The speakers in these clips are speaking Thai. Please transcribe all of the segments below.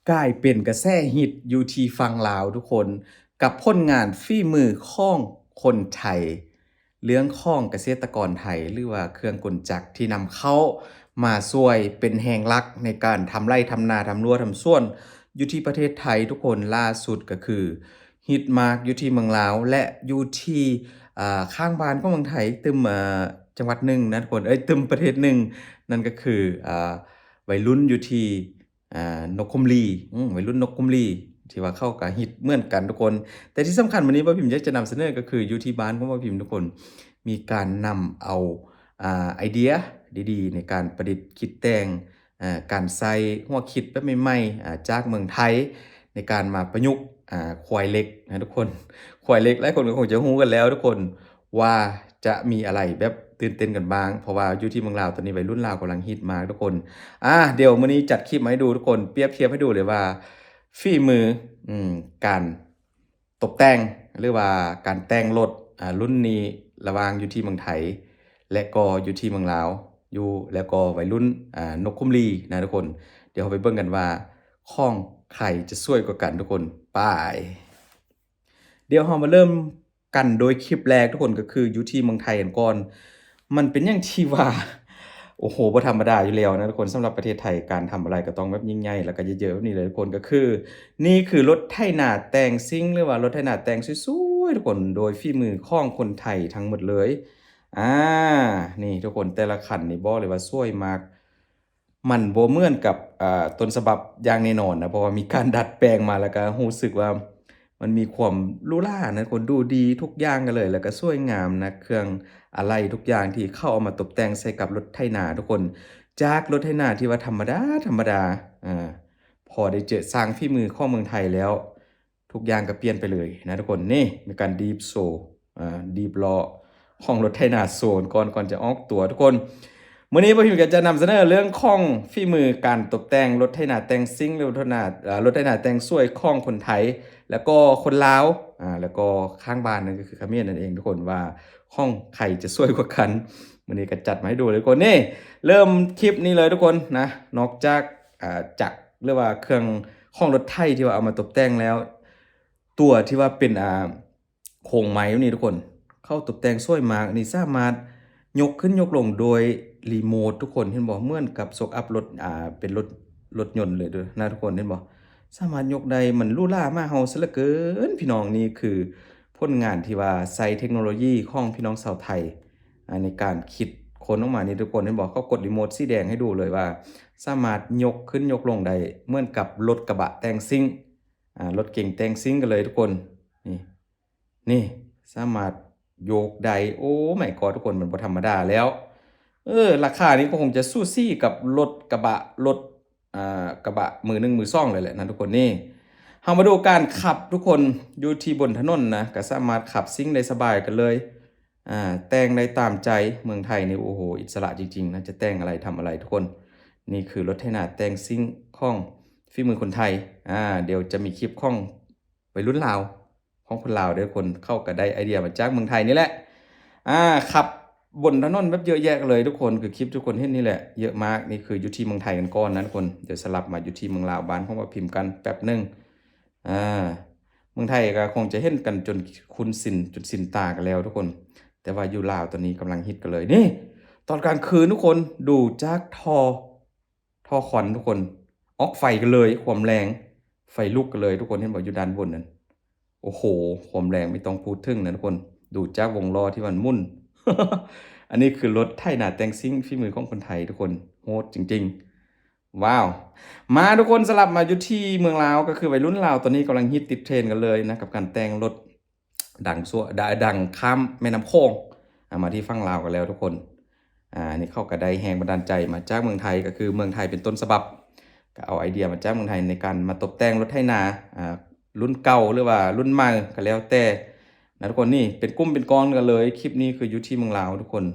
กลายเป็นกระแสฮิตอยู่ที่ฝั่งลาวทุกคนกับผลงานฝีมือของคนไทยเรื่องของเกษตรกรไทยหรือว่าเครื่องกลจักรที่นำเข้ามาช่วยเป็นแหงหลักในการทำไร่ทำนาทำรั้วทำสวนอยู่ที่ประเทศไทยทุกคนล่าสุดก็คือฮิตมากอยู่ที่เมืองลาวและอยู่ที่ข้างบ้านของเมืองไทยตึมจังหวัดหนึ่งนะทุกคนตึมประเทศหนึ่งนั่นก็คือวัยรุ่นอยู่ที่นกคุมลีวัยรุ่นนกคุมลีที่ว่าเข้ากับฮิตเหมือนกันทุกคนแต่ที่สำคัญวันนี้บ่าพิมพ์อยากจะนำเสนอก็คืออยู่ที่บ้านของบ่าพิมพ์ทุกคนมีการนำเอาไอเดียดีๆในการประดิษฐ์คิดแต่งการใส่หัวคิดแบบใหม่ๆจากเมืองไทยในการมาประยุกต์ควายเหล็กนะทุกคนควายเหล็กหลายคนก็คงจะรู้กันแล้วทุกคนว่าจะมีอะไรแบบตื่นเต้นกันบ้างเพราะว่าอยู่ที่เมืองลาวตอนนี้วัยรุ่นลาวกำลังฮิตมากทุกคนเดี๋ยวมื้อนี้จัดคลิปมาให้ดูทุกคนเปรียบเทียบให้ดูเลยว่าฝีมือการตกแต่งหรือว่าการแต่งรถรุ่นนี้ระหว่างอยู่ที่เมืองไทยและก็อยู่ที่เมืองลาวอยู่แล้วก็วัยรุ่นนกคุมลีนะทุกคนเดี๋ยวเราไปเบิ่งกันว่าของใครจะสวยกว่ากันทุกคนไปเดี๋ยวเรามาเริ่มกันโดยคลิปแรกทุกคนก็คืออยู่ที่เมืองไทยกันก่อนมันเป็นอย่างที่ว่าโอ้โหบ่ธรรมดาอยู่แล้วนะทุกคนสำหรับประเทศไทยการทำอะไรก็ต้องแบบยิ่งใหญ่แล้วก็เยอะๆแบบนี้เลยทุกคนก็คือนี่คือรถไถนาแต่งซิ่งหรือว่ารถไถนาแต่งสวยๆทุกคนโดยฝีมือของคนไทยทั้งหมดเลยอานี่ทุกคนแต่ละคันนี่บอกเลยว่าสวยมากมันบ่เหมือนกับต้นฉบับอย่างแน่นอนนะเพราะว่ามีการดัดแปลงมาแล้วก็รู้สึกว่ามันมีความหรูหรานะคนดูดีทุกอย่างกันเลยแล้วก็สวยงามนะเครื่องอะไรทุกอย่างที่เขาเอามาตกแต่งใส่กับรถไถนาทุกคนจากรถไถนาที่ว่าธรรมดาธรรมดาพอได้เจอสร้างฝีมือของเมืองไทยแล้วทุกอย่างก็เปลี่ยนไปเลยนะทุกคนนี่มีการดีฟโซดีฟล้อของรถไถนาโซนก่อนจะออกตัวทุกคนมื้อนี้บ่พิมก็จะนำเสนอเรื่องของฝีมือการตกแต่งรถไถนาแต่งซิ่งหรือรถไถนาแต่งสวยของคนไทยแล้วก็คนลาวแล้วก็ข้างบ้านนั่นก็คือเขมรนั่นเองทุกคนว่าของใครจะสวยกว่ากันมื้อนี้ก็จัดมาให้ดูเลยทุกคนนี่เริ่มคลิปนี้เลยทุกคนนะนอกจากจักรหรือว่าเครื่องของรถไถที่ว่าเอามาตกแต่งแล้วตัวที่ว่าเป็นโครงไม้นี่ทุกคนเข้าตกแต่งสวยมากนี่สามารถยกขึ้นยกลงโดยรีโมททุกคนเห็นบ่เหมือนกับซกอัพรถเป็นรถยนต์เลยเด้อนะทุกคนเห็นบ่สามารถยกได้มันหรูหรามาเฮาซะเหลือเกินพี่น้องนี่คือผลงานที่ว่าใช้เทคโนโลยีของพี่น้องชาวไทยในการคิดค้นออกมานี่ทุกคนเห็นบ่เขากดรีโมทสีแดงให้ดูเลยว่าสามารถยกขึ้นยกลงได้เหมือนกับรถกระบะแต่งซิ่งรถเก๋งแต่งซิ่งกันเลยทุกคนนี่สามารถโยกได้โอ้ my god ทุกคนมันบ่ธรรมดาแล้วราคานี้ก็คงจะสู้ซี่กับรถกระบะรถกระบะมือหนึ่งมือซ่องเลยแหละนะทุกคนนี่เรามาดูการขับทุกคนอยู่ที่บนถนนนะก็สามารถขับซิ่งได้สบายกันเลยแต่งได้ตามใจเมืองไทยนี่โอ้โหอิสระจริงๆนะจะแต่งอะไรทำอะไรทุกคนนี่คือรถไถนาแต่งซิ่งของฝีมือคนไทยเดี๋ยวจะมีคลิปของวัยรุ่นลาวของคนลาวเดี๋ยวคนเข้าก็ได้ไอเดียมาจากเมืองไทยนี่แหละขับบนถนนแบบเยอะแยะเลยทุกคนคือคลิปทุกคนเห็นนี่แหละเยอะมากนี่คืออยู่ที่เมืองไทยกันก่อนนะทุกคนเดี๋ยวสลับมาอยู่ที่เมืองลาวบ้านของมาพิมพ์กันแป๊บนึงเมืองไทยก็คงจะเห็นกันจนคุ้นสินจนสินตากันแล้วทุกคนแต่ว่าอยู่ลาวตอนนี้กำลังฮิตกันเลยนี่ตอนกลางคืนทุกคนดูจากท่อควันทุกคนออกไฟกันเลยความแรงไฟลุกกันเลยทุกคนเห็นบอกอยู่ด้านบนนั้นโอ้โหความแรงไม่ต้องพูดถึงนะทุกคนดูจากวงล้อที่มันมุ่น อันนี้คือรถไถนาแต่งซิ่งฝีมือของคนไทยทุกคนโหดจริงๆว้าวมาทุกคนสลับมาอยู่ที่เมืองลาวก็คือวัยรุ่นลาวตอนนี้กำลังฮิตติดเทรนกันเลยนะกับการแต่งรถดังข้ามแม่น้ำโขงมาที่ฝั่งลาวกันแล้วทุกคนนี่เข้ากับได้แรงบันดาลใจมาจากเมืองไทยก็คือเมืองไทยเป็นต้นฉบับก็เอาไอเดียมาจากเมืองไทยในการมาตกแต่งรถไถนารุ่นเก่าหรือว่ารุ่นใหม่ก็แล้วแต่นะทุกคนนี่เป็นกลุ่มเป็นก้อนกันเลยคลิปนี้คืออยู่ที่เมืองลาวทุกคน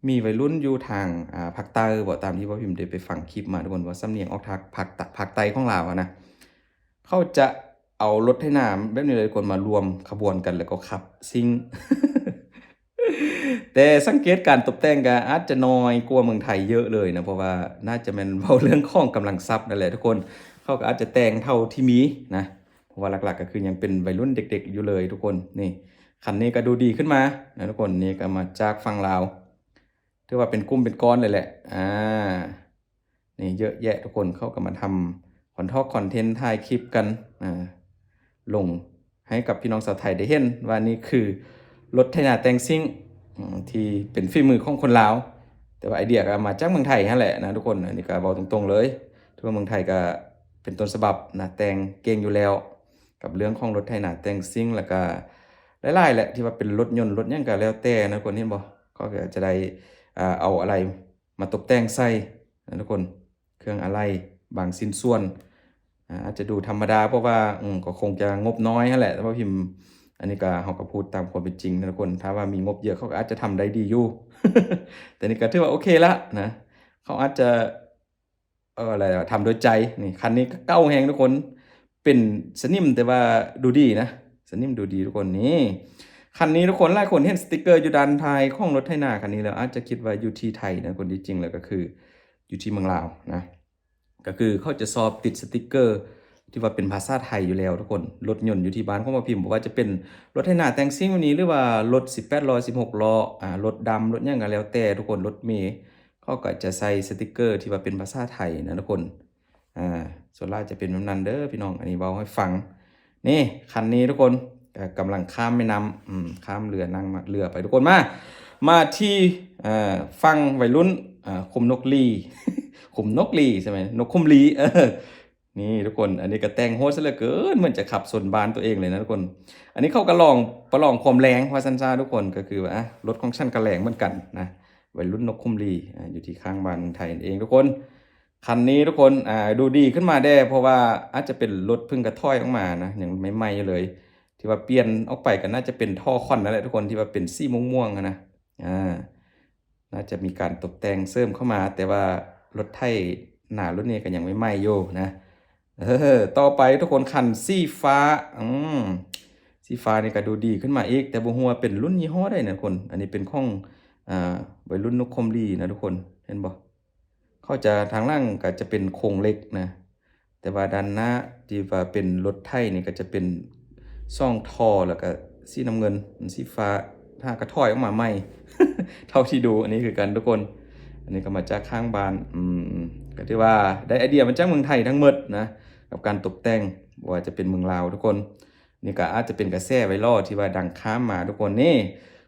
มีวัยรุ่นอยู่ทางภาคใต้บ่ตามที่ว่าพิมพ์ได้ไปฟังคลิปมาทุกคนว่าสำเนียงออกทางภาคใต้ของลาวนะเขาจะเอารถไถนาแบบนี้เลยคนมารวมขบวนกันแล้วก็ขับซิ่ง แต่สังเกตการตกแต่งก็อาจจะน้อยกว่าเมืองไทยเยอะเลยนะเพราะว่าน่าจะเป็นเว้าเรื่องของกำลังทรัพย์นั่นแหละทุกคน เขาก็อาจจะแต่งเท่าที่มีนะเพราะว่าหลักๆก็คือยังเป็นวัยรุ่นเด็กๆอยู่เลยทุกคนนี่คันนี้ก็ดูดีขึ้นมานะทุกคนนี่ก็มาจากฝั่งลาวถือว่าเป็นกลุ่มเป็นก้อนเลยแหละนี่เยอะแยะทุกคนเขาก็มาทำคอนเทนต์ถ่ายคลิปกันลงให้กับพี่น้องชาวไทยได้เห็นว่านี่คือรถไถนาแต่งซิ่งที่เป็นฝีมือของคนลาวแต่ว่าไอเดียก็มาจากเมืองไทยนั่นแหละนะทุกคนอันนี้ก็บอกตรงๆเลยทั่วเมืองไทยก็เป็นต้นฉบับนะแต่งเก่งอยู่แล้วกับเรื่องของรถไถนาแต่งซิ่งแล้วก็หลายๆแหละที่ว่าเป็นรถยนต์รถยังก็แล้วแต่นะทุกคนเห็นบ่ก็จะได้เอาอะไรมาตกแต่งใส่นะทุกคนเครื่องอะไรบางชิ้นส่วนอาจจะดูธรรมดาเพราะว่าก็คงจะงบน้อยนั่นแหละแต่ว่าพิมพ์อันนี้ก็เขาก็พูดตามความเป็นจริงนะทุกคนถ้าว่ามีงบเยอะเขาก็อาจจะทำได้ดีอยู่ แต่นี่ก็ถือว่าโอเคละนะเขาอาจจะอะไรทำโดยใจนี่คันนี้ก็เก้าแหงทุกคนเป็นสนิมแต่ว่าดูดีนะสนิมดูดีทุกคนนี่คันนี้ทุกคนหลายคนเห็นสติกเกอร์อยู่ด้านท้ายของรถไถนาคันนี้แล้วอาจจะคิดว่าอยู่ที่ไทยนะคนที่จริงแล้วก็คืออยู่ที่เมืองลาวนะก็คือเขาจะสอบติดสติกเกอร์ที่ว่าเป็นภาษาไทยอยู่แล้วทุกคนรถยนต์อยู่ที่บ้านของมาพิมพ์บอกว่าจะเป็นรถไถนาแต่งซิ่งวันนี้หรือว่ารถ18ล้อ16ล้อรถดำรถหยังก็แล้วแต่ทุกคนรถเมล์เขาก็จะใส่สติกเกอร์ที่ว่าเป็นภาษาไทยนะทุกคนส่วนล่าจะเป็นแบบนั้นเด้อพี่น้องอันนี้เบาให้ฟังนี่คันนี้ทุกคนกำลังข้ามแม่น้ำข้ามเรือนั่งมาเรือไปทุกคนมาที่ฟังวัยรุ่นคุมนกลีคุมนกลีใช่ไหมนกคุมลีนี่ทุกคนอันนี้ก็แต่งโหดซะเหลือเกินเหมือนจะขับส่วนบานตัวเองเลยนะทุกคนอันนี้เขาก็ลองประลองความแรงว่าซันซ่าทุกคนก็คือว่ารถของฉันก็แรงเหมือนกันนะวัยรุ่นนกคุมลีอยู่ที่ข้างบ้านไทยเองทุกคนคันนี้ทุกคนดูดีขึ้นมาได้เพราะว่าอาจจะเป็นรถพึ่งกระถ้อยออกมานะยังไม่ไหม้เลย ที่ว่าเปลี่ยนออกไปก็น่าจะเป็นท่อคอนนั่นแหละทุกคนที่ว่าเป็นสีม่วงๆนะน่าจะมีการตกแต่งเสริมเข้ามาแต่ว่ารถไถหน้ารถนี้ก็ยังไม่ไหม้อยู่นะต่อไปทุกคนคันสีฟ้าสีฟ้านี่ก็ดูดีขึ้นมาอีกแต่บ่ฮู้ว่าเป็นรุ่นยี่ห้อใดนะทุกคนอันนี้เป็นของวัยรุ่นนกคอมลีนะทุกคนเห็นบ่เขาจะทางล่างก็จะเป็นโครงเหล็กนะแต่ว่าด้านหน้าที่ว่าเป็นรถไถนี่ก็จะเป็นซ่องท่อแล้วก็สีน้ำเงินสีฟ้าถ้ากระถอยออกมาใหม่ เท่าที่ดูอันนี้คือกันทุกคน อันนี้ก็มาจากข้างบ้านก็ที่ว่าได้ไอเดียมาจากเมืองไทยทั้งหมดนะกับการตกแต่งว่าจะเป็นเมืองลาวทุกคนนี่ก็อาจจะเป็นกระแสไวรัลที่ว่าดังข้ามมาทุกคนนี่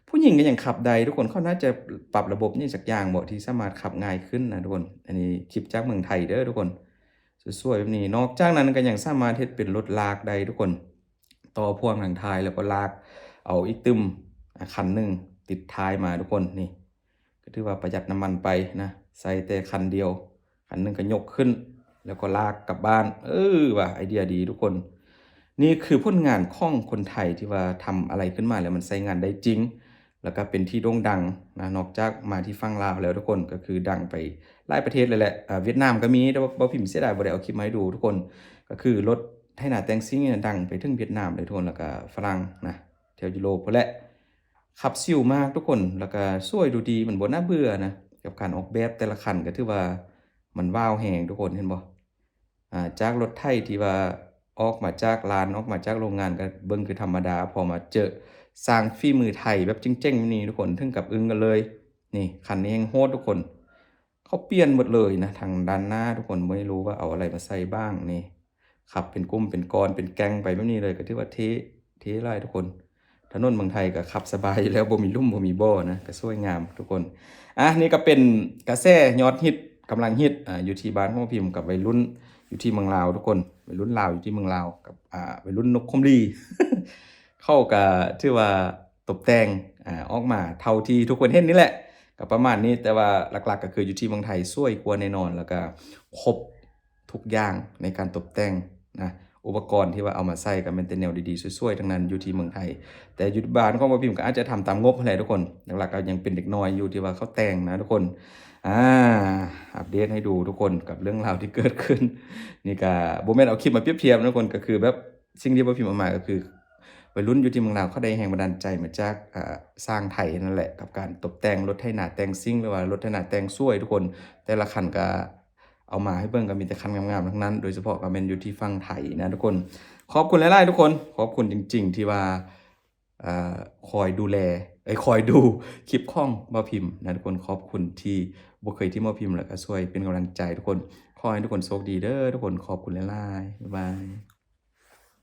ผู้หญิงก็ยังขับได้ทุกคนเขาน่าจะปรับระบบนี่สักอย่างบ่ที่สามารถขับง่ายขึ้นนะทุกคนอันนี้คลิปจากเมืองไทยเด้อทุกคนสวยๆแบบนี้นอกจากนั้นก็ยังสามารถเฮ็ดเป็นรถลากได้ทุกคนต่อพ่วงทางท้ายแล้วก็ลากเอาอีกตึมคันหนึ่งติดท้ายมาทุกคนนี่ก็ถือว่าประหยัดน้ำมันไปนะใส่แต่คันเดียวคันหนึ่งก็ยกขึ้นแล้วก็ลากกลับบ้านว่ะไอเดียดีทุกคนนี่คือผลงานของคนไทยที่ว่าทำอะไรขึ้นมาแล้วมันใช้งานได้จริงแล้วก็เป็นที่โด่งดังนะนอกจากมาที่ฝั่งลาวแล้วทุกคนก็คือดังไปหลายประเทศเลยแหละเวียดนามก็มีแต่ว่าบ่พิมพ์เสียดายบ่ได้เอาคลิปมาให้ดูทุกคนก็คือรถไถนาแต่งซิ่งเนี่ยดังไปถึงเวียดนามเลยทุกคนแล้วก็ฝรั่งนะแถวยุโรปพุ่นแหละขับซิ่วมากทุกคนแล้วก็สวยดูดีมันบ่น่าเบื่อนะกับการออกแบบแต่ละคันก็ถือว่ามันว้าวแฮงทุกคนเห็นบ่จากรถไถที่ว่าออกมาจากร้านออกมาจากโรงงานก็เบิ่งคือธรรมดาพอมาเจอสร้างฝีมือไทยแบบเจ๋งๆนี่ทุกคนถึงกับอึ้งกันเลยนี่คันนี้แฮงโหดทุกคนเขาเปลี่ยนหมดเลยนะทางด้านหน้าทุกคนไม่รู้ว่าเอาอะไรมาใส่บ้างนี่ขับเป็นกลุ่มเป็นกรเป็นแก๊งไปแบบนี้เลยก็ถือว่าเท่หลายทุกคนถนนเมืองไทยก็ขับสบายอยู่แล้วบ่มีลุ่มบ่มีบ่อนะก็สวยงามทุกคนนี่ก็เป็นกระแสยอดฮิตกำลังฮิตอยู่ที่บ้านของพิมพ์กับวัยรุ่นอยู่ที่เมืองลาวทุกคนวัยรุ่นลาวอยู่ที่เมืองลาวกับวัยรุ่นนกคมลีเข้ากับที่ว่าตกแต่งออกมาเท่าที่ทุกคนเห็นนี่แหละก็ประมาณนี้แต่ว่าหลักๆก็คืออยู่ที่เมืองไทยสวยกว่าแน่นอนแล้วก็ครบทุกอย่างในการตกแต่งนะอุปกรณ์ที่ว่าเอามาใส่ก็เป็นแต่แนวดีๆสวยๆทั้งนั้นอยู่ที่เมืองไทยแต่อยู่บ้านของบ่พิมพ์ก็อาจจะทำตามงบอะไรทุกคนหลักๆก็ยังเป็นเด็กน้อยอยู่ที่ว่าเขาแต่งนะทุกคนอัปเดตให้ดูทุกคนกับเรื่องราวที่เกิดขึ้นนี่ก็บ่แม่นเอาคลิปมาเปรียบเทียบทุกคนก็คือแบบสิ่งที่บ่พิมพ์ออกมาก็คือวัยรุ่นอยู่ที่เมืองลาวเขาได้แรงบันดาลใจมาจากสร้างไทยนั่นแหละกับการตกแต่งรถไถนาแต่งซิ่งหรือว่ารถไถนาแต่งสวยทุกคนแต่ละคันก็ เอามาให้เบิ่งก็มีแต่คันงามๆทั้งนั้นโดยเฉพาะก็แม่นอยู่ที่ฝั่งไทยนะทุกคนขอบคุณหลายๆทุกคนขอบคุณจริงๆที่ว่าอ่าคอยดูแลคอยดูคลิปของบ่พิมพ์นะทุกคนขอบคุณที่บ่เคยที่บ่พิมพ์แล้วก็ช่วยเป็นกำลังใจทุกคนขอให้ทุกคนโชคดีเด้อทุกคนขอบคุณหลายๆบ๊ายบาย